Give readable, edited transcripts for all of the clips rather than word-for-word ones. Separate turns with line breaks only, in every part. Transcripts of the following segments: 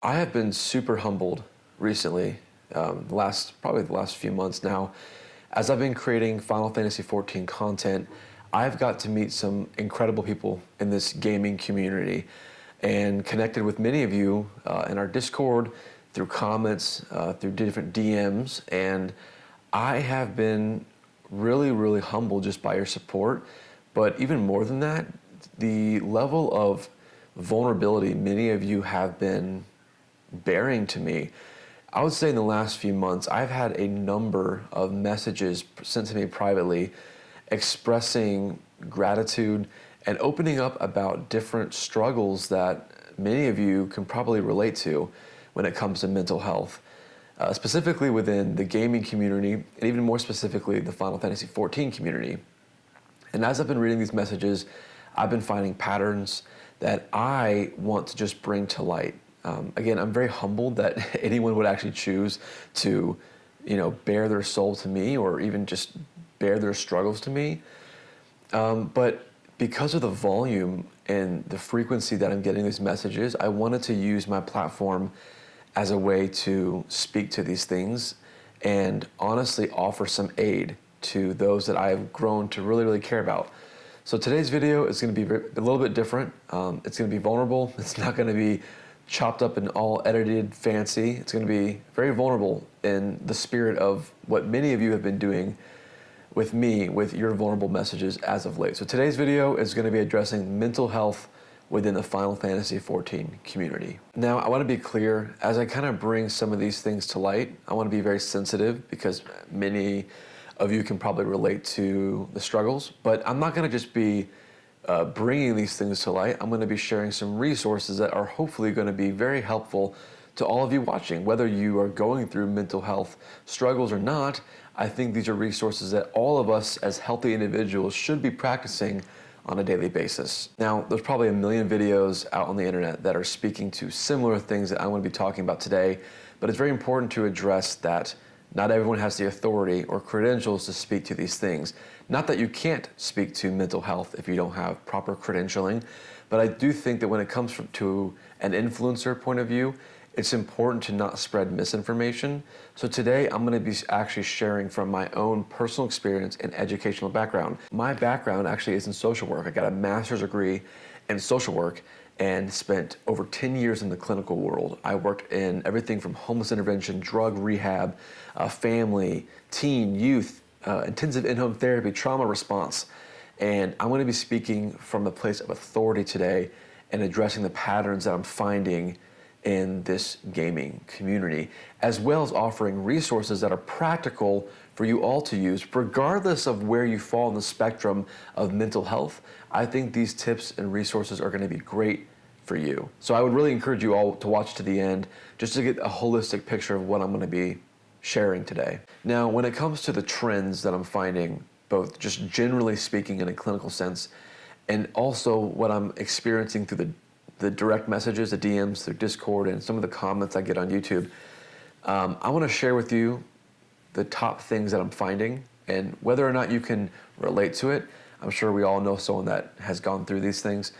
I have been super humbled recently, probably the last few months now. As I've been creating Final Fantasy XIV content, I've got to meet some incredible people in this gaming community and connected with many of you in our Discord, through comments, through different DMs, and I have been really, really humbled just by your support. But even more than that, the level of vulnerability many of you have been bearing to me. I would say in the last few months, I've had a number of messages sent to me privately expressing gratitude and opening up about different struggles that many of you can probably relate to when it comes to mental health, specifically within the gaming community, and even more specifically, the Final Fantasy XIV community. And as I've been reading these messages, I've been finding patterns that I want to just bring to light. Again, I'm very humbled that anyone would actually choose to, bare their soul to me or even just bare their struggles to me. But because of the volume and the frequency that I'm getting these messages, I wanted to use my platform as a way to speak to these things and honestly offer some aid to those that I've grown to really, really care about. So today's video is going to be a little bit different. It's going to be vulnerable. It's not going to be chopped up and all edited fancy. It's going to be very vulnerable in the spirit of what many of you have been doing with me, with your vulnerable messages as of late. So today's video is going to be addressing mental health within the Final Fantasy XIV community. Now, I want to be clear, as I kind of bring some of these things to light, I want to be very sensitive because many of you can probably relate to the struggles, but I'm not going to just be bringing these things to light. I'm going to be sharing some resources that are hopefully going to be very helpful to all of you watching. Whether you are going through mental health struggles or not, I think these are resources that all of us as healthy individuals should be practicing on a daily basis. Now, there's probably a million videos out on the internet that are speaking to similar things that I'm going to be talking about today, but it's very important to address that not everyone has the authority or credentials to speak to these things. Not that you can't speak to mental health if you don't have proper credentialing, but I do think that when it comes to an influencer point of view, it's important to not spread misinformation. So today I'm going to be actually sharing from my own personal experience and educational background. My background actually is in social work. I got a master's degree in social work and spent over 10 years in the clinical world. I worked in everything from homeless intervention, drug rehab, family, teen, youth, intensive in-home therapy, trauma response. And I'm going to be speaking from a place of authority today and addressing the patterns that I'm finding in this gaming community, as well as offering resources that are practical for you all to use, regardless of where you fall in the spectrum of mental health. I think these tips and resources are going to be great for you. So I would really encourage you all to watch to the end just to get a holistic picture of what I'm going to be sharing today. Now, when it comes to the trends that I'm finding, both just generally speaking in a clinical sense, and also what I'm experiencing through the direct messages, the DMs, through Discord, and some of the comments I get on YouTube, I want to share with you the top things that I'm finding, and whether or not you can relate to it. I'm sure we all know someone that has gone through these things.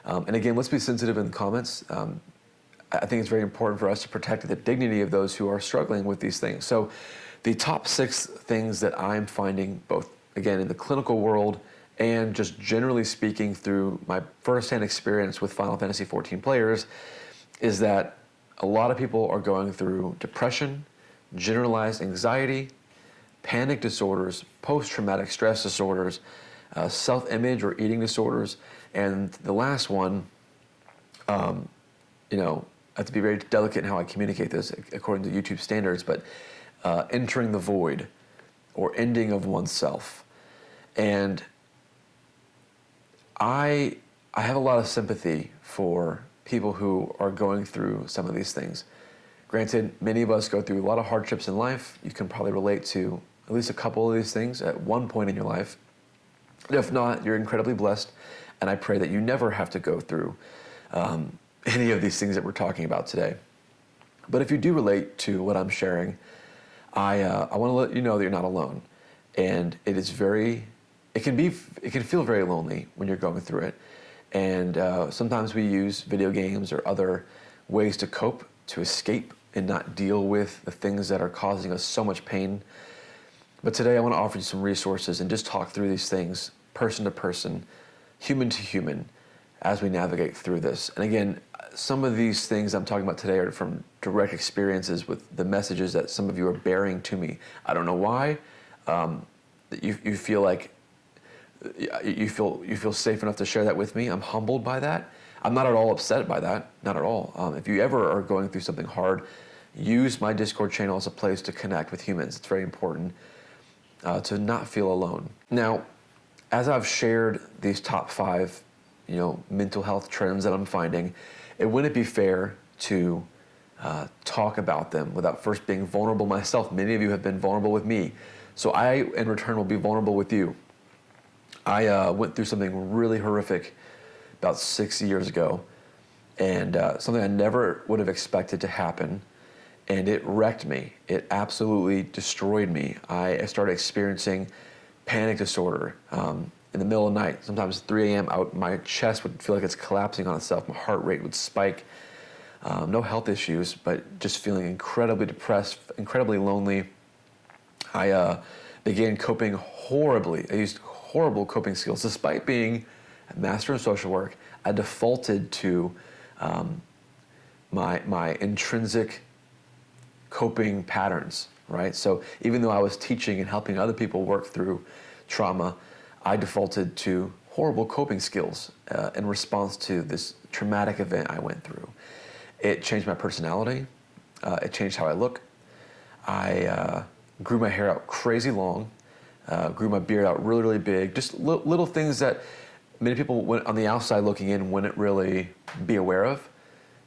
And again, let's be sensitive in the comments. I think it's very important for us to protect the dignity of those who are struggling with these things. So the top 6 things that I'm finding, both again in the clinical world and just generally speaking through my firsthand experience with Final Fantasy XIV players, is that a lot of people are going through depression, generalized anxiety, panic disorders, post-traumatic stress disorders, self-image or eating disorders, and the last one, I have to be very delicate in how I communicate this according to YouTube standards, but entering the void or ending of oneself. And I have a lot of sympathy for people who are going through some of these things. Granted, many of us go through a lot of hardships in life. You can probably relate to at least a couple of these things at one point in your life. If not, you're incredibly blessed, and I pray that you never have to go through any of these things that we're talking about today. But if you do relate to what I'm sharing, I want to let you know that you're not alone. And it can feel very lonely when you're going through it. And sometimes we use video games or other ways to cope to escape and not deal with the things that are causing us so much pain. But today I want to offer you some resources and just talk through these things person to person, human to human, as we navigate through this. And again, some of these things I'm talking about today are from direct experiences with the messages that some of you are bearing to me. I don't know why. You feel like you feel safe enough to share that with me. I'm humbled by that. I'm not at all upset by that, not at all. If you ever are going through something hard, use my Discord channel as a place to connect with humans. It's very important to not feel alone. Now, as I've shared these top 5, mental health trends that I'm finding, it wouldn't be fair to talk about them without first being vulnerable myself. Many of you have been vulnerable with me, so I, in return, will be vulnerable with you. I went through something really horrific about 6 years ago, and something I never would have expected to happen, and it wrecked me. It absolutely destroyed me. I started experiencing panic disorder in the middle of the night. Sometimes 3 a.m. My chest would feel like it's collapsing on itself. My heart rate would spike. No health issues, but just feeling incredibly depressed, incredibly lonely. I began coping horribly. I used horrible coping skills. Despite being a master in social work, I defaulted to my intrinsic coping patterns, right? So even though I was teaching and helping other people work through trauma, I defaulted to horrible coping skills in response to this traumatic event I went through. It changed my personality. It changed how I look. I grew my hair out crazy long, grew my beard out really, really big. Just little things that many people on the outside looking in wouldn't really be aware of.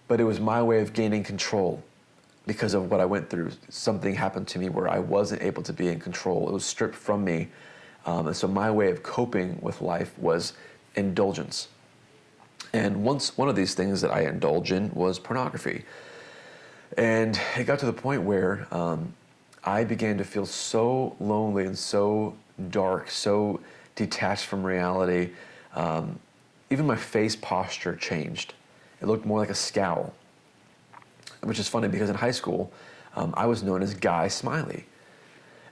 But it was my way of gaining control because of what I went through. Something happened to me where I wasn't able to be in control. It was stripped from me. And so my way of coping with life was indulgence. And one of these things that I indulge in was pornography. And it got to the point where I began to feel so lonely and so dark, so detached from reality. Even my face posture changed. It looked more like a scowl, which is funny because in high school, I was known as Guy Smiley.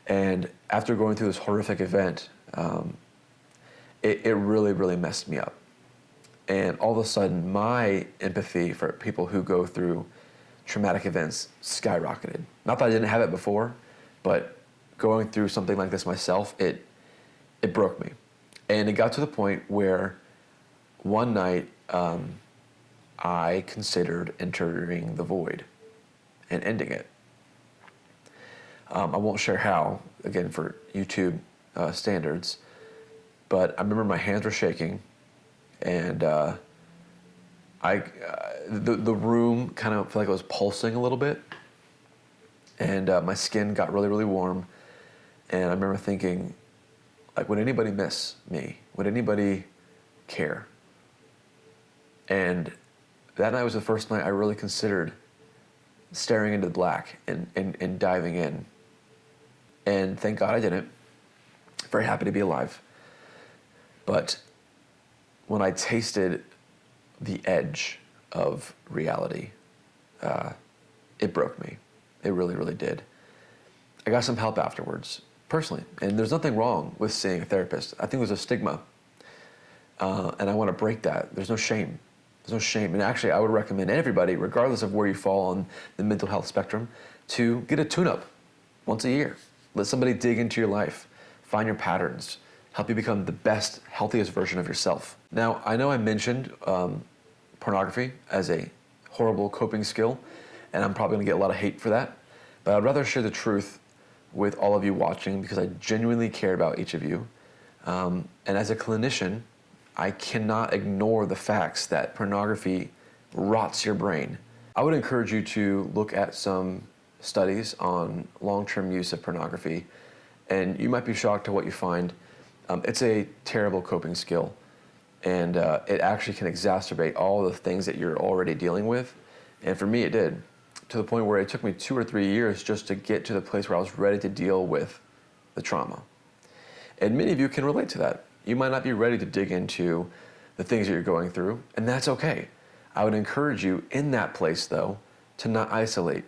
And after going through this horrific event, it really, really messed me up. And all of a sudden, my empathy for people who go through traumatic events skyrocketed. Not that I didn't have it before, but going through something like this myself, it broke me. And it got to the point where one night I considered entering the void and ending it. I won't share how, again, for YouTube standards, but I remember my hands were shaking, and the room kind of felt like it was pulsing a little bit, and my skin got really, really warm, and I remember thinking, like, would anybody miss me? Would anybody care? And that night was the first night I really considered staring into the black and diving in. And thank God I didn't. Very happy to be alive. But when I tasted the edge of reality, it broke me. It really, really did. I got some help afterwards, personally. And there's nothing wrong with seeing a therapist. I think there's a stigma. And I want to break that. There's no shame. There's no shame. And actually, I would recommend everybody, regardless of where you fall on the mental health spectrum, to get a tune-up once a year. Let somebody dig into your life, find your patterns, help you become the best, healthiest version of yourself. Now, I know I mentioned pornography as a horrible coping skill, and I'm probably going to get a lot of hate for that, but I'd rather share the truth with all of you watching because I genuinely care about each of you. And as a clinician, I cannot ignore the facts that pornography rots your brain. I would encourage you to look at some studies on long-term use of pornography, and you might be shocked at what you find. It's a terrible coping skill, and it actually can exacerbate all the things that you're already dealing with. And for me, it did, to the point where it took me 2 or 3 years just to get to the place where I was ready to deal with the trauma. And many of you can relate to that. You might not be ready to dig into the things that you're going through, and that's okay. I would encourage you in that place, though, to not isolate.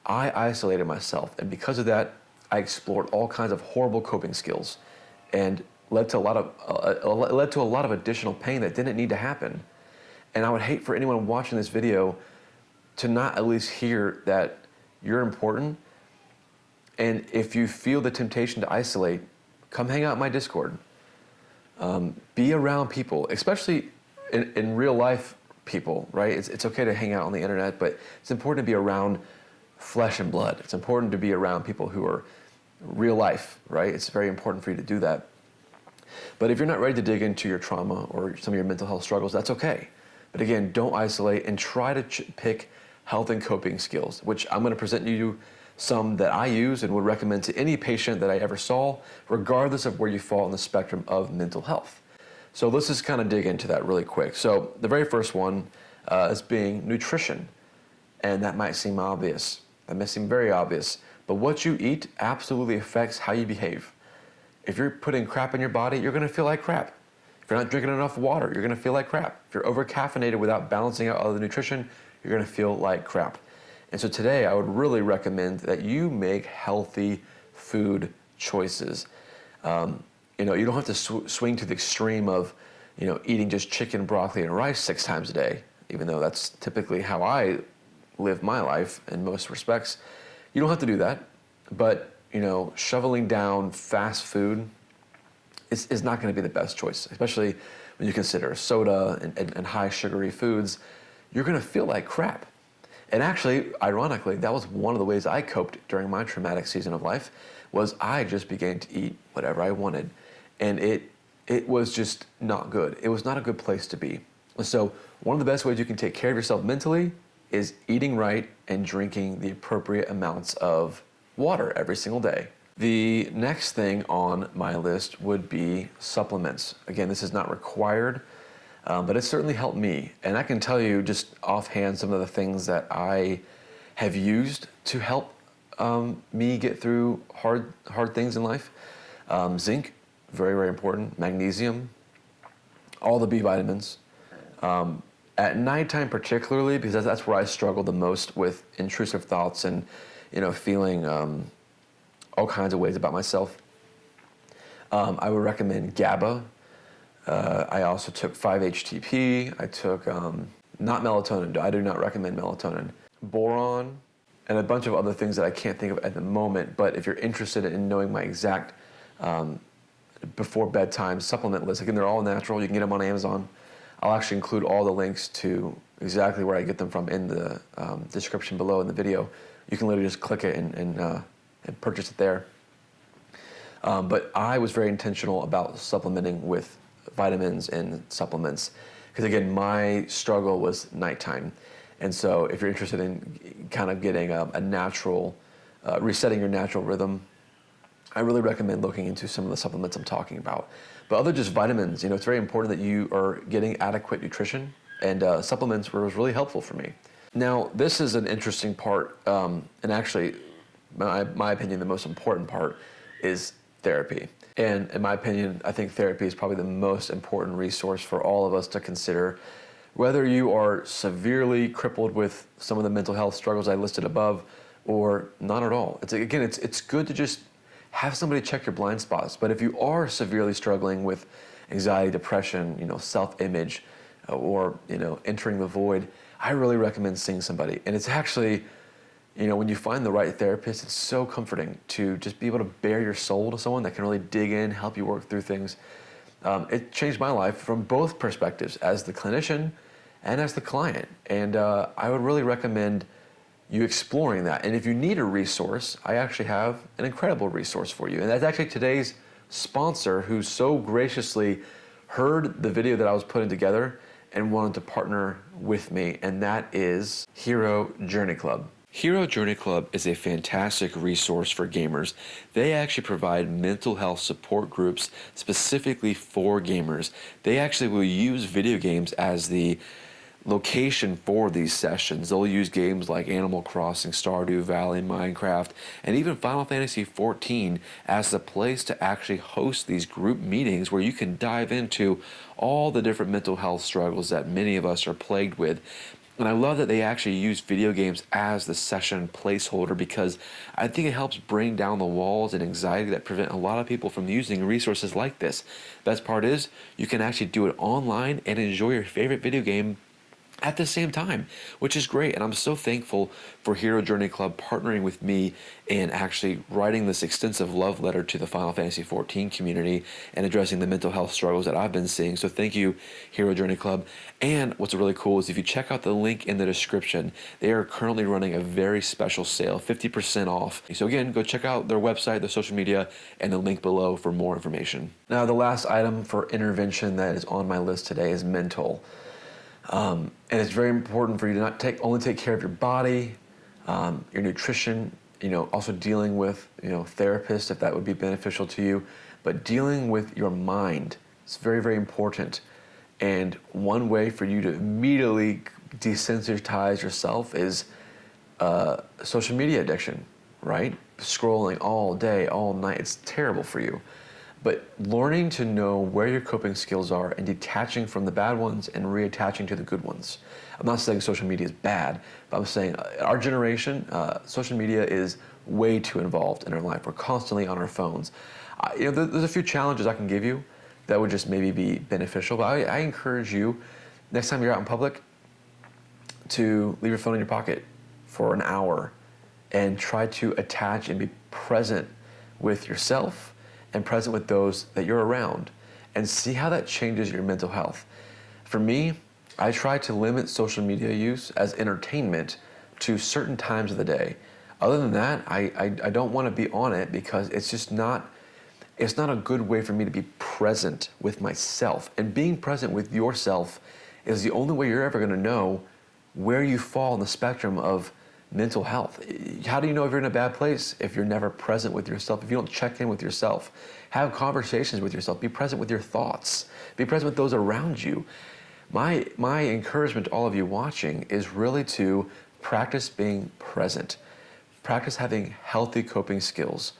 I isolated myself, and because of that, I explored all kinds of horrible coping skills, and led to a lot of additional pain that didn't need to happen. And I would hate for anyone watching this video to not at least hear that you're important. And if you feel the temptation to isolate, come hang out in my Discord. Be around people, especially in real life people, right? It's okay to hang out on the internet, but it's important to be around flesh and blood. It's important to be around people who are real life, right? It's very important for you to do that. But if you're not ready to dig into your trauma or some of your mental health struggles, that's okay. But again, don't isolate, and try to pick health and coping skills, which I'm going to present you some that I use and would recommend to any patient that I ever saw, regardless of where you fall on the spectrum of mental health. So let's just kind of dig into that really quick. So the very first one is being nutrition. And that might seem obvious. That may seem very obvious. But what you eat absolutely affects how you behave. If you're putting crap in your body, you're going to feel like crap. If you're not drinking enough water, you're going to feel like crap. If you're over-caffeinated without balancing out other nutrition, you're going to feel like crap. And so today, I would really recommend that you make healthy food choices. You don't have to swing to the extreme of, eating just chicken, broccoli, and rice 6 times a day, even though that's typically how I live my life in most respects. You don't have to do that, but, shoveling down fast food is not going to be the best choice, especially when you consider soda and high sugary foods. You're going to feel like crap. And actually, ironically, that was one of the ways I coped during my traumatic season of life, was I just began to eat whatever I wanted. And it was just not good. It was not a good place to be. So one of the best ways you can take care of yourself mentally is eating right and drinking the appropriate amounts of water every single day. The next thing on my list would be supplements. Again, this is not required, but it certainly helped me. And I can tell you just offhand some of the things that I have used to help me get through hard things in life. Zinc, very, very important. Magnesium, all the B vitamins. At nighttime particularly, because that's where I struggle the most with intrusive thoughts and, feeling all kinds of ways about myself. I would recommend Gaba. I also took 5-HTP. I took, not melatonin. I do not recommend melatonin. Boron, and a bunch of other things that I can't think of at the moment. But if you're interested in knowing my exact before bedtime supplement list, again, they're all natural. You can get them on Amazon. I'll actually include all the links to exactly where I get them from in the description below in the video. You can literally just click it and purchase it there. But I was very intentional about supplementing with vitamins and supplements, because again, my struggle was nighttime. And so if you're interested in kind of getting a natural, resetting your natural rhythm, I really recommend looking into some of the supplements I'm talking about. But other just vitamins, it's very important that you are getting adequate nutrition, and supplements was really helpful for me. Now, this is an interesting part, and actually, my opinion, the most important part is therapy. And in my opinion, I think therapy is probably the most important resource for all of us to consider, whether you are severely crippled with some of the mental health struggles I listed above, or not at all. It's good to just have somebody check your blind spots. But if you are severely struggling with anxiety, depression, self-image, or entering the void, I really recommend seeing somebody. And it's actually, when you find the right therapist, it's so comforting to just be able to bare your soul to someone that can really dig in, help you work through things. It changed my life from both perspectives, as the clinician and as the client. And I would really recommend you exploring that. And if you need a resource, I actually have an incredible resource for you. And that's actually today's sponsor, who so graciously heard the video that I was putting together and wanted to partner with me, and that is Hero Journey Club. Hero Journey Club is a fantastic resource for gamers. They actually provide mental health support groups specifically for gamers. They actually will use video games as the location for these sessions. They'll use games like Animal Crossing, Stardew Valley, Minecraft, and even Final Fantasy XIV as the place to actually host these group meetings where you can dive into all the different mental health struggles that many of us are plagued with.
And I love that they actually use video games as the session placeholder, because I think it helps bring down the walls and anxiety that prevent a lot of people from using resources like this. Best part is you can actually do it online and enjoy your favorite video game at the same time, which is great. And I'm so thankful for Hero Journey Club partnering with me and actually writing this extensive love letter to the Final Fantasy XIV community and addressing the mental health struggles that I've been seeing. So thank you, Hero Journey Club. And what's really cool is if you check out the link in the description, they are currently running a very special sale, 50% off. So again, go check out their website, their social media, and the link below for more information.
Now, the last item for intervention that is on my list today is mental. And it's very important for you to not only take care of your body, your nutrition, also dealing with, therapists if that would be beneficial to you, but dealing with your mind. It's very, very important. And one way for you to immediately desensitize yourself is social media addiction, right? Scrolling all day, all night. It's terrible for you. But learning to know where your coping skills are and detaching from the bad ones and reattaching to the good ones. I'm not saying social media is bad, but I'm saying our generation, social media is way too involved in our life. We're constantly on our phones. There's a few challenges I can give you that would just maybe be beneficial, but I encourage you, next time you're out in public, to leave your phone in your pocket for an hour and try to attach and be present with yourself and present with those that you're around, and see how that changes your mental health. For me, I try to limit social media use as entertainment to certain times of the day. Other than that, I don't want to be on it because it's not a good way for me to be present with myself. And being present with yourself is the only way you're ever going to know where you fall in the spectrum of mental health. How do you know if you're in a bad place if you're never present with yourself, if you don't check in with yourself? Have conversations with yourself. Be present with your thoughts. Be present with those around you. My encouragement to all of you watching is really to practice being present. Practice having healthy coping skills.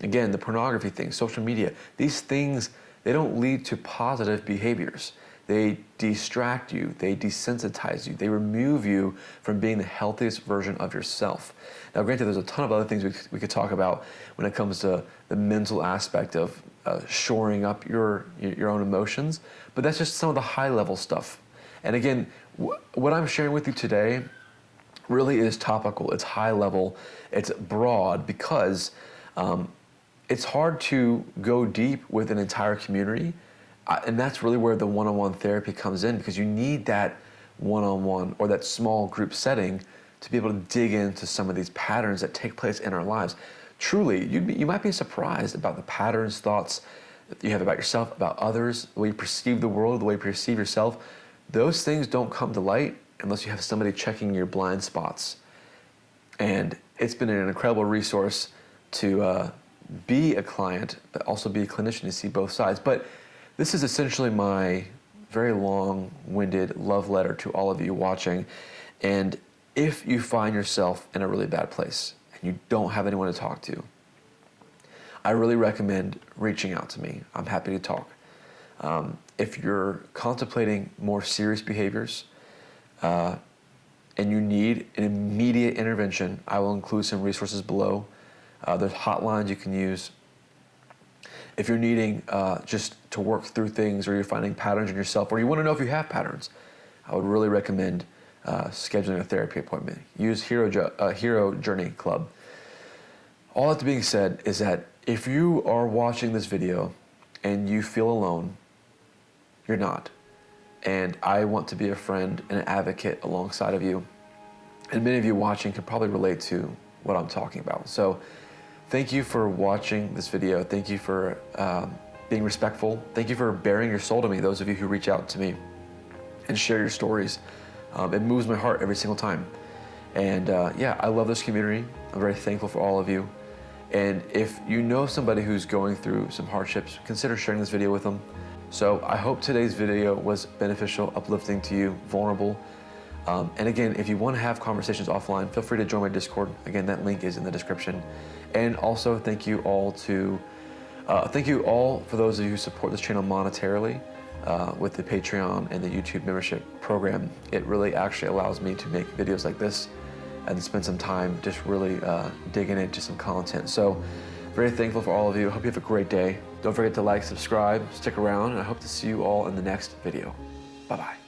Again, the pornography thing, social media, these things, they don't lead to positive behaviors. They distract you, they desensitize you, they remove you from being the healthiest version of yourself. Now, granted, there's a ton of other things we could talk about when it comes to the mental aspect of shoring up your own emotions, but that's just some of the high-level stuff. And again, what I'm sharing with you today really is topical, it's high-level, it's broad, because it's hard to go deep with an entire community. And that's really where the one-on-one therapy comes in, because you need that one-on-one or that small group setting to be able to dig into some of these patterns that take place in our lives. Truly, you might be surprised about the patterns, thoughts that you have about yourself, about others, the way you perceive the world, the way you perceive yourself. Those things don't come to light unless you have somebody checking your blind spots. And it's been an incredible resource to be a client, but also be a clinician to see both sides. But this is essentially my very long-winded love letter to all of you watching. And if you find yourself in a really bad place and you don't have anyone to talk to, I really recommend reaching out to me. I'm happy to talk. If you're contemplating more serious behaviors and you need an immediate intervention, I will include some resources below. There's hotlines you can use. If you're needing just to work through things, or you're finding patterns in yourself, or you want to know if you have patterns, I would really recommend scheduling a therapy appointment. Use Hero Journey Club. All that being said is that if you are watching this video and you feel alone, you're not. And I want to be a friend and an advocate alongside of you. And many of you watching can probably relate to what I'm talking about. So thank you for watching this video. Thank you for being respectful. Thank you for bearing your soul to me, those of you who reach out to me and share your stories. It moves my heart every single time. And yeah, I love this community. I'm very thankful for all of you. And if you know somebody who's going through some hardships, consider sharing this video with them. So I hope today's video was beneficial, uplifting to you, vulnerable. And again, if you want to have conversations offline, feel free to join my Discord. Again, that link is in the description. And also thank you all for those of you who support this channel monetarily. with the Patreon and the YouTube membership program, it really actually allows me to make videos like this and spend some time just really digging into some content. So very thankful for all of you. Hope you have a great day. Don't forget to like, subscribe, stick around, and I hope to see you all in the next video. Bye-bye.